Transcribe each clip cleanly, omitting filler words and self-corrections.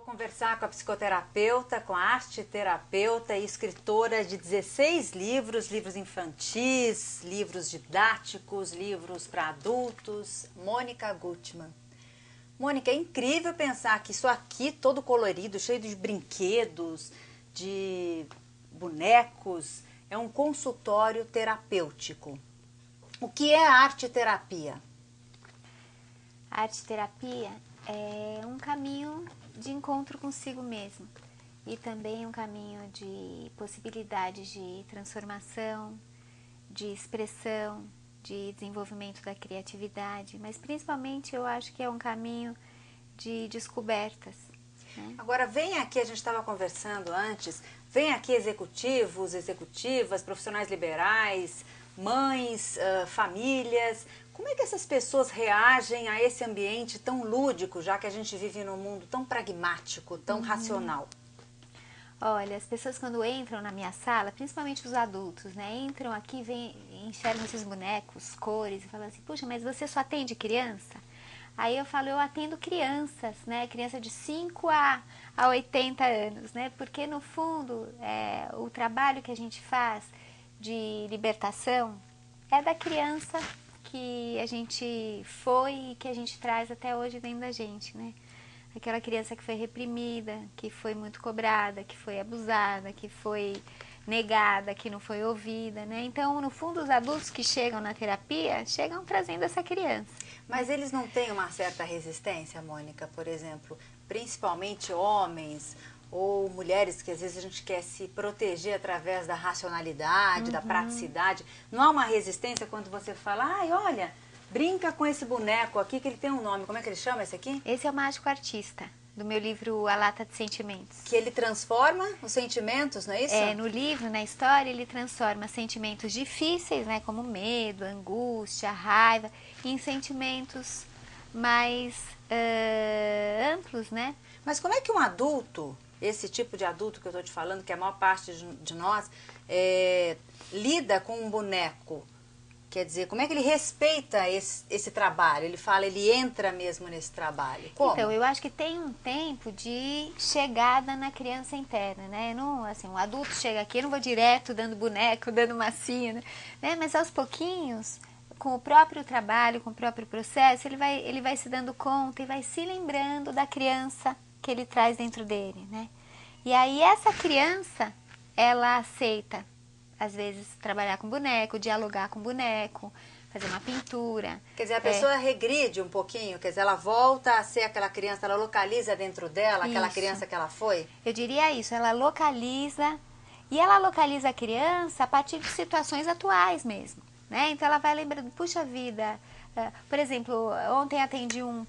Vou conversar com a psicoterapeuta, com a arteterapeuta e escritora de 16 livros, livros infantis, livros didáticos, livros para adultos, Mônica Gutmann. Mônica, é incrível pensar que isso aqui, todo colorido, cheio de brinquedos, de bonecos, é um consultório terapêutico. O que é a arteterapia? A arteterapia é um caminho de encontro consigo mesmo e também um caminho de possibilidades de transformação, de expressão, de desenvolvimento da criatividade, mas principalmente eu acho que é um caminho de descobertas. Né? Agora vem aqui, a gente estava conversando antes, vem aqui executivos, executivas, profissionais liberais, mães, famílias. Como é que essas pessoas reagem a esse ambiente tão lúdico, já que a gente vive num mundo tão pragmático, tão racional? Olha, as pessoas quando entram na minha sala, principalmente os adultos, né, entram aqui, enxergam esses bonecos, cores, e falam assim, puxa, mas você só atende criança? Aí eu falo, eu atendo crianças, né, criança de 5 a 80 anos, né, porque no fundo o trabalho que a gente faz de libertação é da criança que a gente foi e que a gente traz até hoje dentro da gente, né? Aquela criança que foi reprimida, que foi muito cobrada, que foi abusada, que foi negada, que não foi ouvida, né? Então, no fundo, os adultos que chegam na terapia, chegam trazendo essa criança. Mas eles não têm uma certa resistência, Mônica, por exemplo, principalmente homens ou mulheres que às vezes a gente quer se proteger através da racionalidade, da praticidade. Não há uma resistência quando você fala, ai, olha, brinca com esse boneco aqui que ele tem um nome. Como é que ele chama esse aqui? Esse é o Mágico Artista, do meu livro A Lata de Sentimentos. Que ele transforma os sentimentos, não é isso? No livro, na história, ele transforma sentimentos difíceis, né, como medo, angústia, raiva, em sentimentos mais amplos, né? Mas como é que um adulto, esse tipo de adulto que eu estou te falando, que é a maior parte de nós, lida com um boneco? Quer dizer, como é que ele respeita esse trabalho? Ele fala, ele entra mesmo nesse trabalho. Como? Então, eu acho que tem um tempo de chegada na criança interna, né? Não, assim, um adulto chega aqui, eu não vou direto dando boneco, dando massinha, né? Mas aos pouquinhos, com o próprio trabalho, com o próprio processo, ele vai se dando conta e vai se lembrando da criança que ele traz dentro dele, né? E aí essa criança, ela aceita, às vezes, trabalhar com boneco, dialogar com boneco, fazer uma pintura. Quer dizer, a pessoa regride um pouquinho, quer dizer, ela volta a ser aquela criança, ela localiza dentro dela aquela criança que ela foi? Eu diria isso, ela localiza, e ela localiza a criança a partir de situações atuais mesmo, né? Então ela vai lembrando, puxa vida, por exemplo, ontem atendi um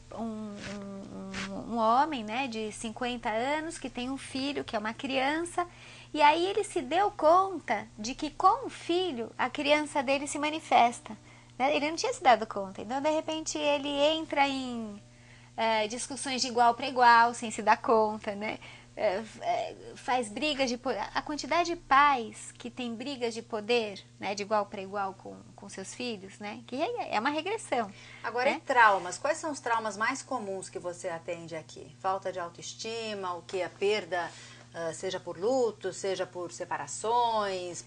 homem, né, de 50 anos que tem um filho, que é uma criança, e aí ele se deu conta de que com o filho a criança dele se manifesta, né? Ele não tinha se dado conta, então de repente ele entra em discussões de igual para igual, sem se dar conta, né? Faz brigas de poder. A quantidade de pais que tem brigas de poder, né, de igual para igual com seus filhos, né, que é uma regressão. Agora, né? E traumas? Quais são os traumas mais comuns que você atende aqui? Falta de autoestima, o que? A perda, seja por luto, seja por separações,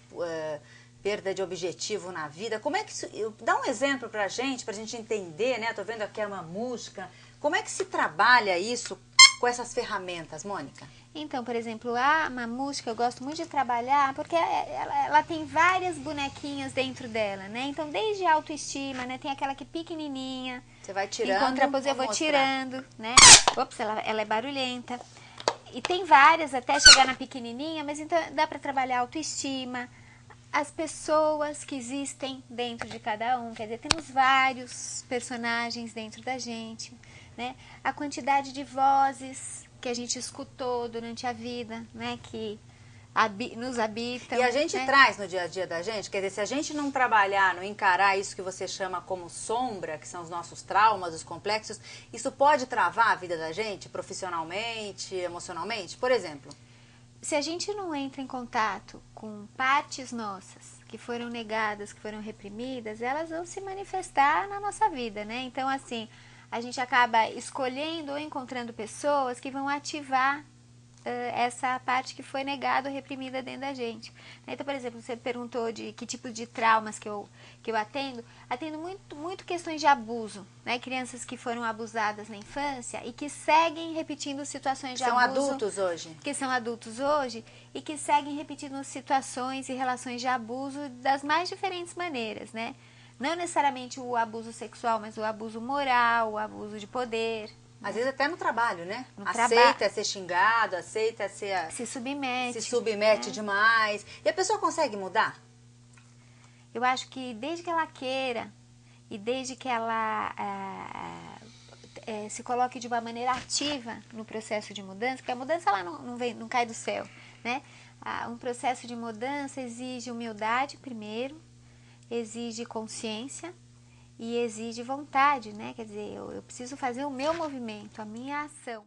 perda de objetivo na vida. Como é que isso, dá um exemplo pra gente entender, né? Tô vendo aqui a mamusca. Como é que se trabalha isso com essas ferramentas, Mônica? Então, por exemplo, a mamusca eu gosto muito de trabalhar porque ela tem várias bonequinhas dentro dela, né? Então, desde a autoestima, né? Tem aquela que pequenininha. Você vai tirando. Em contrapose eu vou tirando, né? Ops, ela é barulhenta. E tem várias até chegar na pequenininha, mas então dá para trabalhar a autoestima, as pessoas que existem dentro de cada um. Quer dizer, temos vários personagens dentro da gente, né? A quantidade de vozes que a gente escutou durante a vida, né? Que nos habitam. E a gente né? traz no dia a dia da gente, quer dizer, se a gente não trabalhar, não encarar isso que você chama como sombra, que são os nossos traumas, os complexos, isso pode travar a vida da gente profissionalmente, emocionalmente? Por exemplo? Se a gente não entra em contato com partes nossas que foram negadas, que foram reprimidas, elas vão se manifestar na nossa vida, né? Então, assim, a gente acaba escolhendo ou encontrando pessoas que vão ativar essa parte que foi negada ou reprimida dentro da gente. Então, por exemplo, você perguntou de que tipo de traumas que eu atendo. Atendo muito questões de abuso, né? Crianças que foram abusadas na infância e que seguem repetindo situações de abuso. São adultos hoje. Que são adultos hoje e que seguem repetindo situações e relações de abuso das mais diferentes maneiras, né? Não necessariamente o abuso sexual, mas o abuso moral, o abuso de poder. Às vezes até no trabalho, né? No aceita ser xingado, aceita ser... Se submete. Se submete demais. E a pessoa consegue mudar? Eu acho que desde que ela queira e desde que ela se coloque de uma maneira ativa no processo de mudança, porque a mudança ela não cai do céu, né? Um processo de mudança exige humildade primeiro, exige consciência, e exige vontade, né? Quer dizer, eu preciso fazer o meu movimento, a minha ação.